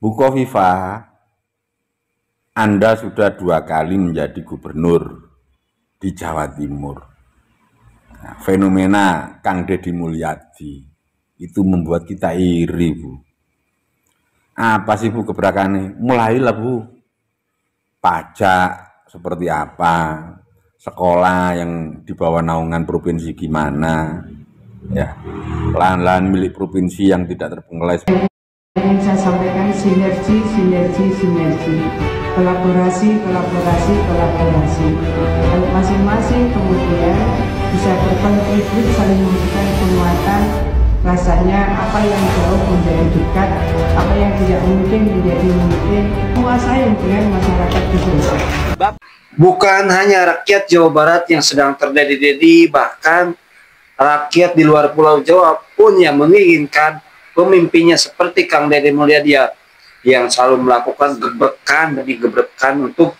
Bu Khofifah, Anda sudah 2 kali menjadi gubernur di Jawa Timur. Nah, fenomena Kang Deddy Mulyadi itu membuat kita iri, Bu. Apa sih, Bu, gebrakannya? Mulailah, Bu. Pajak seperti apa? Sekolah yang di bawah naungan provinsi gimana? Ya, lahan-lahan milik provinsi yang tidak terbengkelai. Yang saya sampaikan sinergi, kolaborasi. Kalau masing-masing kemudian bisa berkontribusi saling memberikan penguatan, rasanya apa yang jauh menjadi dekat, apa yang tidak mungkin menjadi mungkin, menguasai dengan masyarakat di desa. Bukan hanya rakyat Jawa Barat yang sedang terdedi-dedi, bahkan rakyat di luar Pulau Jawa pun yang menginginkan pemimpinnya seperti Kang Deddy Mulyadi yang selalu melakukan gebrekan demi gebrekan untuk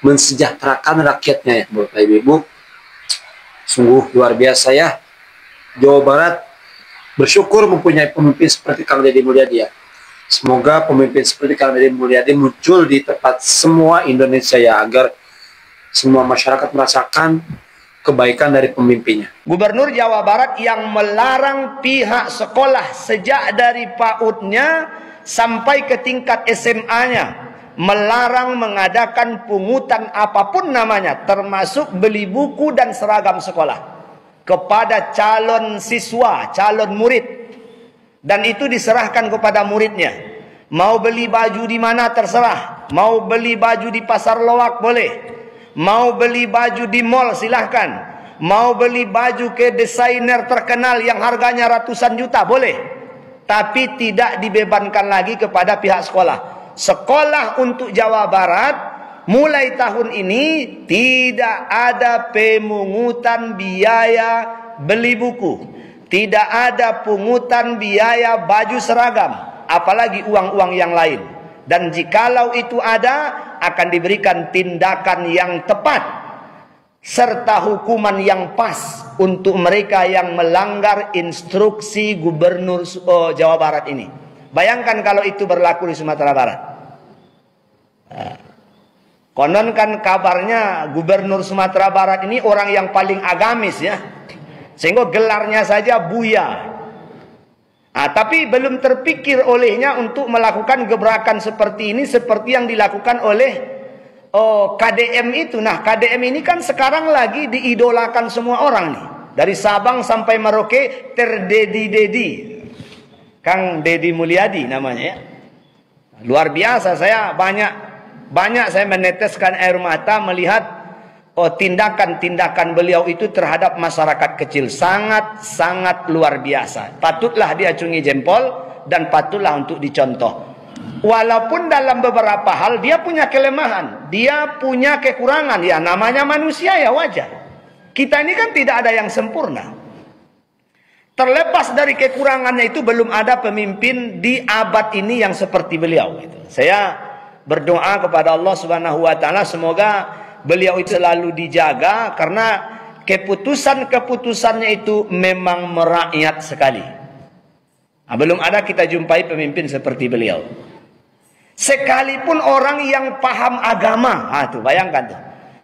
mensejahterakan rakyatnya, ya Bapak Ibu. Sungguh luar biasa ya. Jawa Barat bersyukur mempunyai pemimpin seperti Kang Deddy Mulyadi ya. Semoga pemimpin seperti Kang Deddy Mulyadi muncul di tempat semua Indonesia ya, agar semua masyarakat merasakan kebaikan dari pemimpinnya. Gubernur Jawa Barat yang melarang pihak sekolah sejak dari PAUD-nya sampai ke tingkat SMA-nya, melarang mengadakan pungutan apapun namanya, termasuk beli buku dan seragam sekolah kepada calon siswa, calon murid, dan itu diserahkan kepada muridnya. Mau beli baju di mana terserah, mau beli baju di pasar loak boleh, mau beli baju di mall silahkan, mau beli baju ke desainer terkenal yang harganya ratusan juta boleh, tapi tidak dibebankan lagi kepada pihak sekolah. Sekolah untuk Jawa Barat mulai tahun ini tidak ada pemungutan biaya beli buku, tidak ada pungutan biaya baju seragam, apalagi uang-uang yang lain. Dan jikalau itu ada, akan diberikan tindakan yang tepat serta hukuman yang pas untuk mereka yang melanggar instruksi Gubernur Jawa Barat ini. Bayangkan kalau itu berlaku di Sumatera Barat. Konon kan kabarnya Gubernur Sumatera Barat ini orang yang paling agamis ya, sehingga gelarnya saja Buya. Tapi belum terpikir olehnya untuk melakukan gebrakan seperti ini, seperti yang dilakukan oleh KDM itu. Nah, KDM ini kan sekarang lagi diidolakan semua orang nih. Dari Sabang sampai Merauke terdedi-dedi. Kang Deddy Mulyadi namanya ya. Luar biasa, saya banyak saya meneteskan air mata melihat tindakan-tindakan beliau itu terhadap masyarakat kecil. Sangat luar biasa. Patutlah diacungi jempol dan patutlah untuk dicontoh. Walaupun dalam beberapa hal dia punya kelemahan, dia punya kekurangan, ya namanya manusia ya wajar. Kita ini kan tidak ada yang sempurna. Terlepas dari kekurangannya itu, belum ada pemimpin di abad ini yang seperti beliau. Saya berdoa kepada Allah Subhanahu wa taala semoga beliau itu selalu dijaga, karena keputusan-keputusannya itu memang merakyat sekali. Belum ada kita jumpai pemimpin seperti beliau. Sekalipun orang yang paham agama, tuh bayangkan tuh.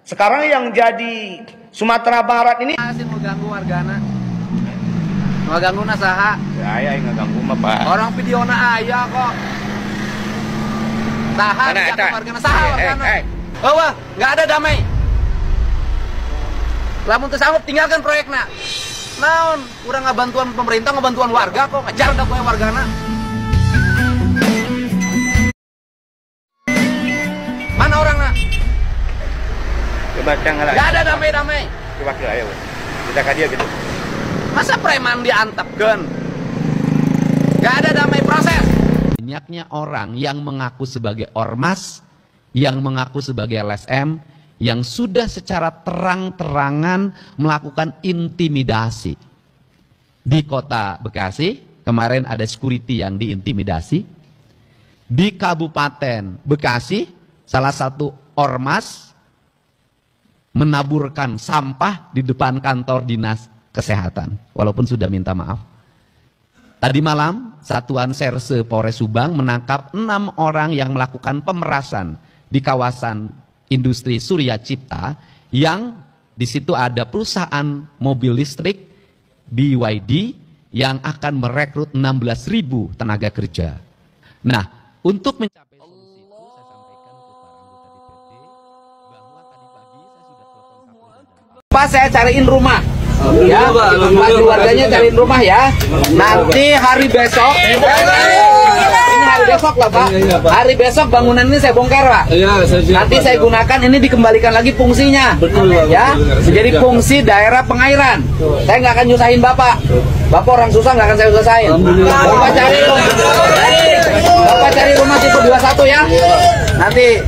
Sekarang yang jadi Sumatera Barat ini masih mengganggu wargana. Ngeganggu nasaha. Saya yang ngeganggu mah, Pak. Orang videona aya kok. Tahan ya wargana saha wargana. Wah, nggak ada damai. Lamun teu sanggup tinggalkan proyekna. Naon, urang ngabantuan pemerintah, ngabantuan warga kok ngajar da poe wargana. Mana orangna? Coba canggala. Nggak ada damai-damai. Coba ke ayo. Kita ka dia gitu. Masa preman diantepkeun? Nggak ada damai proses. Banyaknya orang yang mengaku sebagai ormas, yang mengaku sebagai LSM, yang sudah secara terang-terangan melakukan intimidasi. Di kota Bekasi, kemarin ada security yang diintimidasi. Di Kabupaten Bekasi, salah satu ormas menaburkan sampah di depan kantor dinas kesehatan, walaupun sudah minta maaf. Tadi malam Satuan Serse Polres Subang menangkap 6 orang yang melakukan pemerasan di kawasan industri Surya Cipta, yang di situ ada perusahaan mobil listrik BYD yang akan merekrut 16.000 tenaga kerja. Nah, untuk mencapai solusi itu saya sampaikan ke para anggota DPD bahwa tadi pagi saya sudah telepon Kapolda. Pak, saya cariin rumah. Ya, Pak keluarganya cariin rumah ya. Nanti hari besok, ini hari besok lah Pak. Hari besok bangunan ini saya bongkar Pak. Nanti saya gunakan ini, dikembalikan lagi fungsinya. Ya, menjadi fungsi daerah pengairan. Saya nggak akan nyusahin Bapak. Bapak orang susah nggak akan saya usahain. Bapak cari rumah tipe 21 ya.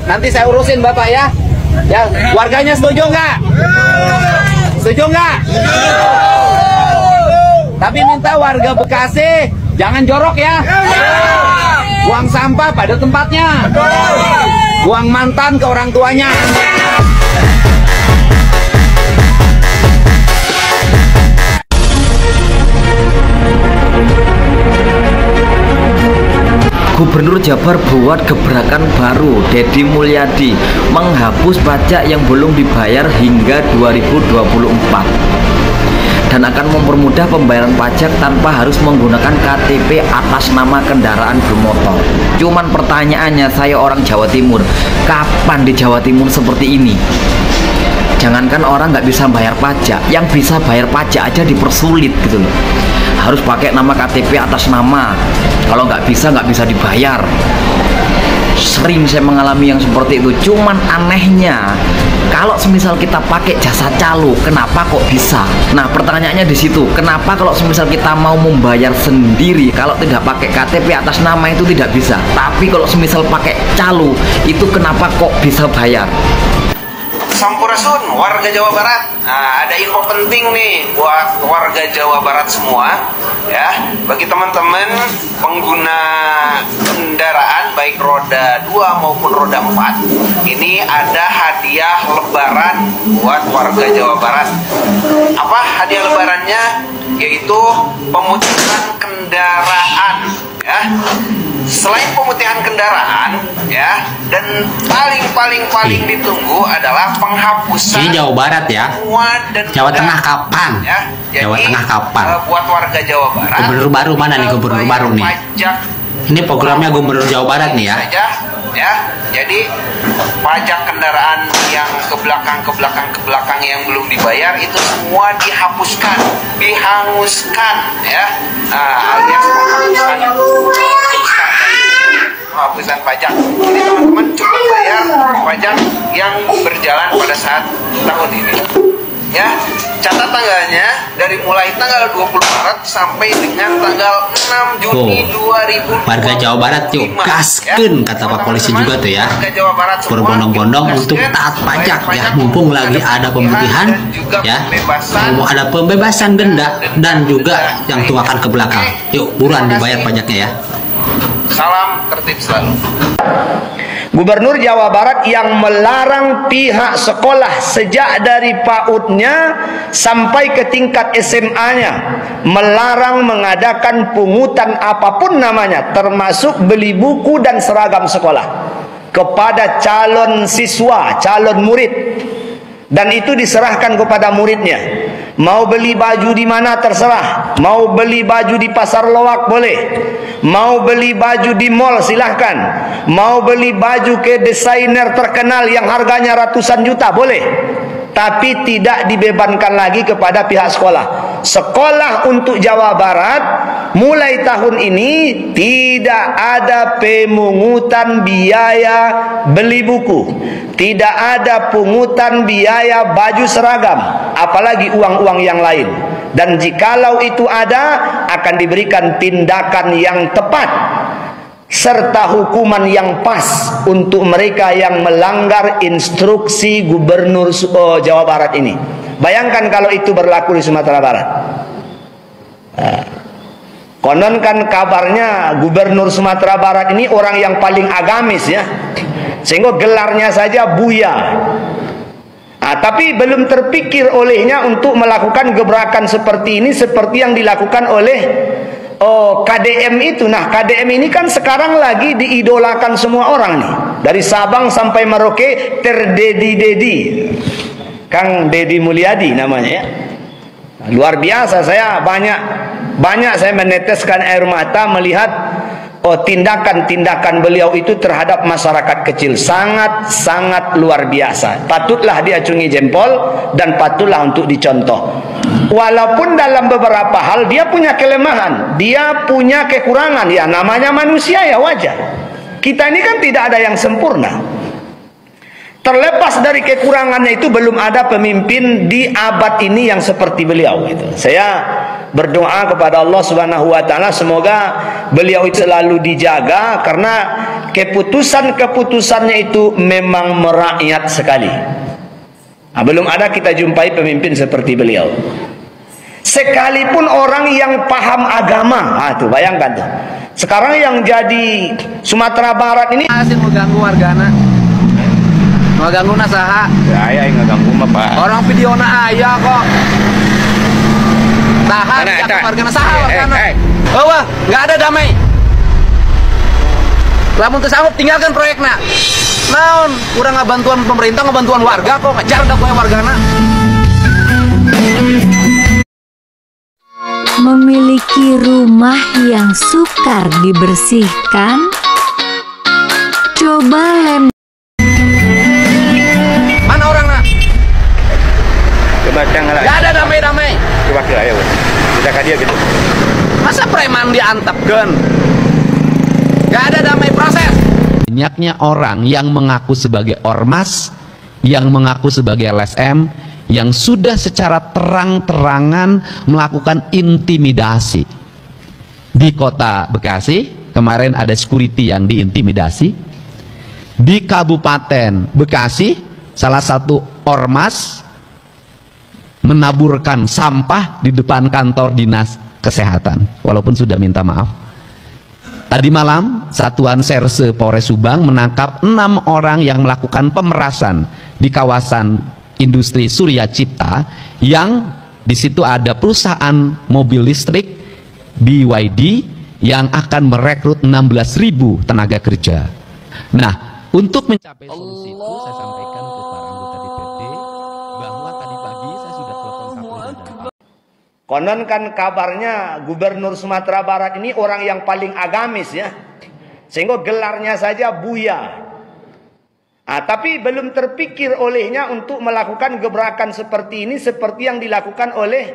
Nanti saya urusin Bapak ya. Ya, warganya setuju nggak? Setuju nggak? Tapi minta warga Bekasi jangan jorok ya. Buang sampah pada tempatnya. Buang mantan ke orang tuanya. Gubernur Jabar buat gebrakan baru. Deddy Mulyadi menghapus pajak yang belum dibayar hingga 2024 dan akan mempermudah pembayaran pajak tanpa harus menggunakan KTP atas nama kendaraan bermotor. Cuman pertanyaannya, saya orang Jawa Timur, kapan di Jawa Timur seperti ini? Jangankan orang nggak bisa bayar pajak, yang bisa bayar pajak aja dipersulit gitu loh. Harus pakai nama KTP atas nama. Kalau nggak bisa dibayar. Sering saya mengalami yang seperti itu. Cuman anehnya, kalau semisal kita pakai jasa calo, kenapa kok bisa? Nah, pertanyaannya di situ. Kenapa kalau semisal kita mau membayar sendiri, kalau tidak pakai KTP atas nama itu tidak bisa. Tapi kalau semisal pakai calo, itu kenapa kok bisa bayar? Sampurasun, warga Jawa Barat. Nah, ada info penting nih buat warga Jawa Barat semua, ya. Bagi teman-teman pengguna kendaraan baik roda 2 maupun roda 4, ini ada hadiah lebaran buat warga Jawa Barat. Apa hadiah lebarannya? Yaitu pemutihan kendaraan, ya. Selain pemutihan kendaraan, ya, dan paling ditunggu adalah penghapusan. Ini Jawa Barat ya. Jawa Tengah kapan? Ya, jadi, Jawa Tengah kapan? Buat warga Jawa Barat. Gubernur baru mana nih gubernur baru nih? Ini programnya gubernur Jawa Barat nih ya. Saja, ya. Jadi pajak kendaraan yang ke belakang yang belum dibayar itu semua dihapuskan, dihanguskan, ya. Alias penghapusan pajak. Jadi teman-teman cukup bayar pajak yang berjalan pada saat tahun ini. Ya, catat tanggalnya dari mulai tanggal 20 Maret sampai dengan tanggal 6 Juni 2020. Warga Jawa Barat yuk gaskeun, kata Pak Polisi juga tuh ya. Berbondong-bondong untuk taat pajak ya, mumpung lagi ada pemutihan ya. Mau ada pembebasan denda dan juga yang tuakan ke belakang. Yuk buruan dibayar pajaknya ya. Salam tertib selalu. Gubernur Jawa Barat yang melarang pihak sekolah sejak dari PAUD-nya sampai ke tingkat SMA-nya, melarang mengadakan pungutan apapun namanya, termasuk beli buku dan seragam sekolah kepada calon siswa, calon murid, dan itu diserahkan kepada muridnya. Mau beli baju di mana terserah, mau beli baju di pasar loak boleh, mau beli baju di mall silahkan, mau beli baju ke desainer terkenal yang harganya ratusan juta boleh, tapi tidak dibebankan lagi kepada pihak sekolah. Sekolah untuk Jawa Barat mulai tahun ini tidak ada pemungutan biaya beli buku, tidak ada pungutan biaya baju seragam, apalagi uang-uang yang lain. Dan jikalau itu ada, akan diberikan tindakan yang tepat serta hukuman yang pas untuk mereka yang melanggar instruksi Gubernur Jawa Barat ini. Bayangkan kalau itu berlaku di Sumatera Barat. Konon kan kabarnya Gubernur Sumatera Barat ini orang yang paling agamis ya, sehingga gelarnya saja Buya. Tapi belum terpikir olehnya untuk melakukan gebrakan seperti ini, seperti yang dilakukan oleh KDM itu. Nah, KDM ini kan sekarang lagi diidolakan semua orang nih. Dari Sabang sampai Merauke terdedi-dedi. Kang Deddy Mulyadi namanya ya. Nah, luar biasa, saya banyak saya meneteskan air mata melihat tindakan-tindakan beliau itu terhadap masyarakat kecil sangat luar biasa. Patutlah diacungi jempol dan patutlah untuk dicontoh. Walaupun dalam beberapa hal dia punya kelemahan, dia punya kekurangan, ya namanya manusia ya wajar. Kita ini kan tidak ada yang sempurna. Terlepas dari kekurangannya itu belum ada pemimpin di abad ini yang seperti beliau gitu. Saya berdoa kepada Allah Subhanahu wa taala semoga beliau itu selalu dijaga karena keputusan-keputusannya itu memang merakyat sekali. Nah, belum ada kita jumpai pemimpin seperti beliau. Sekalipun orang yang paham agama, tuh bayangkan tuh. Sekarang yang jadi Sumatera Barat ini masih mengganggu wargana. Ngaganggu nasaha. Saya yang ngaganggu mah Pak. Orang videona aya kok. Tahan ya wargana saha wargana. Wah, enggak ada damai. Lamun teu sanggup tinggalkan proyekna. Naon, urang ngabantuan pemerintah, ngabantuan warga kok ngejar da poe wargana. Memiliki rumah yang sukar dibersihkan? Coba lem. Mana orangna? Coba canggala. Gak ada damai-damai. Coba kira ya, kita ka dia gitu. Masa preman diantepkeun? Gak ada damai proses. Banyaknya orang yang mengaku sebagai ormas, yang mengaku sebagai LSM, yang sudah secara terang-terangan melakukan intimidasi. Di kota Bekasi, kemarin ada security yang diintimidasi. Di Kabupaten Bekasi, salah satu ormas menaburkan sampah di depan kantor dinas kesehatan, walaupun sudah minta maaf. Tadi malam, Satuan Serse Polres Subang menangkap 6 orang yang melakukan pemerasan di kawasan industri Surya Cipta, yang di situ ada perusahaan mobil listrik BYD yang akan merekrut 16.000 tenaga kerja. Nah, untuk mencapai solusi itu saya sampaikan ke para anggota DPRD bahwa tadi pagi saya sudah telepon Kapolda dan Pak. Konon kan kabarnya Gubernur Sumatera Barat ini orang yang paling agamis ya, sehingga gelarnya saja Buya. Tapi belum terpikir olehnya untuk melakukan gebrakan seperti ini, seperti yang dilakukan oleh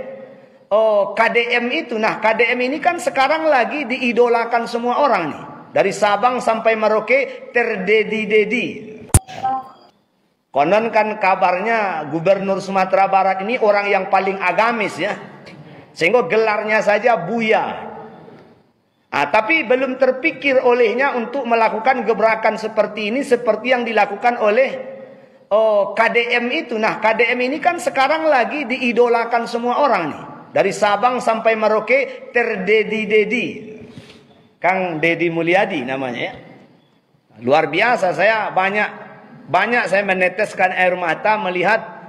KDM itu. Nah, KDM ini kan sekarang lagi diidolakan semua orang nih. Dari Sabang sampai Merauke terdedi-dedi. Konon kan kabarnya Gubernur Sumatera Barat ini orang yang paling agamis ya, sehingga gelarnya saja Buya. Tapi belum terpikir olehnya untuk melakukan gebrakan seperti ini, seperti yang dilakukan oleh KDM itu. Nah, KDM ini kan sekarang lagi diidolakan semua orang nih. Dari Sabang sampai Merauke terdedi-dedi. Kang Deddy Mulyadi namanya ya. Luar biasa, saya banyak saya meneteskan air mata melihat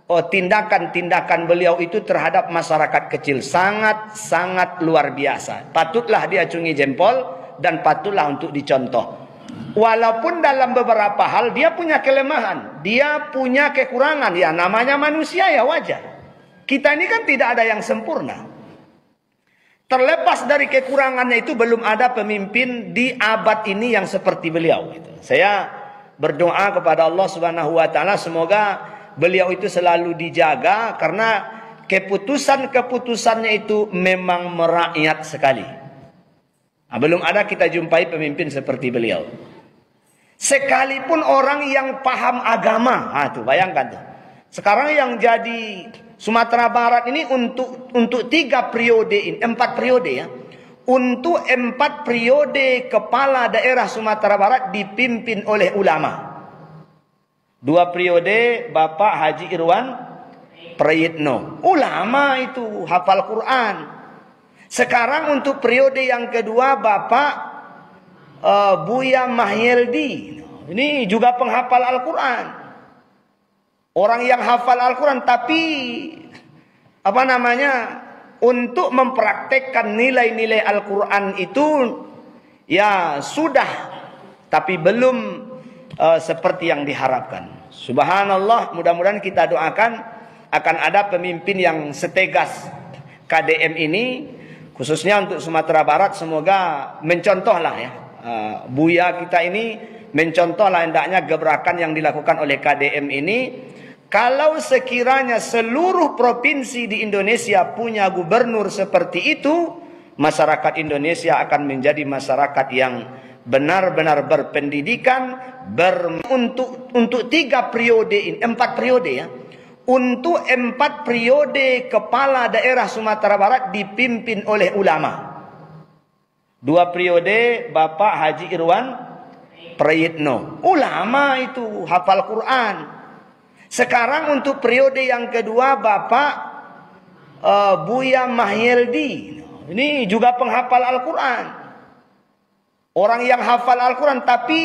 tindakan-tindakan beliau itu terhadap masyarakat kecil sangat luar biasa. Patutlah diacungi jempol dan patutlah untuk dicontoh. Walaupun dalam beberapa hal dia punya kelemahan, dia punya kekurangan, ya namanya manusia ya wajar. Kita ini kan tidak ada yang sempurna. Terlepas dari kekurangannya itu belum ada pemimpin di abad ini yang seperti beliau gitu. Saya berdoa kepada Allah Subhanahu wa taala semoga beliau itu selalu dijaga karena keputusan-keputusannya itu memang merakyat sekali. Belum ada kita jumpai pemimpin seperti beliau. Sekalipun orang yang paham agama, tuh bayangkan tuh. Sekarang yang jadi Sumatera Barat ini untuk 4 periode ya. Untuk 4 periode kepala daerah Sumatera Barat dipimpin oleh ulama. 2 periode Bapak Haji Irwan Prayitno, ulama itu hafal Quran. Sekarang untuk periode yang kedua Bapak Buya Mahyeldi, ini juga penghafal Al-Quran. Orang yang hafal Al-Quran tapi untuk mempraktekkan nilai-nilai Al-Quran itu ya sudah, tapi belum seperti yang diharapkan. Subhanallah, mudah-mudahan kita doakan akan ada pemimpin yang setegas KDM ini, khususnya untuk Sumatera Barat. Semoga mencontohlah ya, Buya kita ini mencontohlah hendaknya gebrakan yang dilakukan oleh KDM ini. Kalau sekiranya seluruh provinsi di Indonesia punya gubernur seperti itu, masyarakat Indonesia akan menjadi masyarakat yang benar-benar berpendidikan, untuk 3 periode ini, 4 periode ya. Untuk 4 periode kepala daerah Sumatera Barat dipimpin oleh ulama. 2 periode Bapak Haji Irwan Prayitno, ulama itu, hafal Quran. Sekarang untuk periode yang kedua Bapak Buya Mahyeldi, ini juga penghafal Al-Quran. Orang yang hafal Al-Quran tapi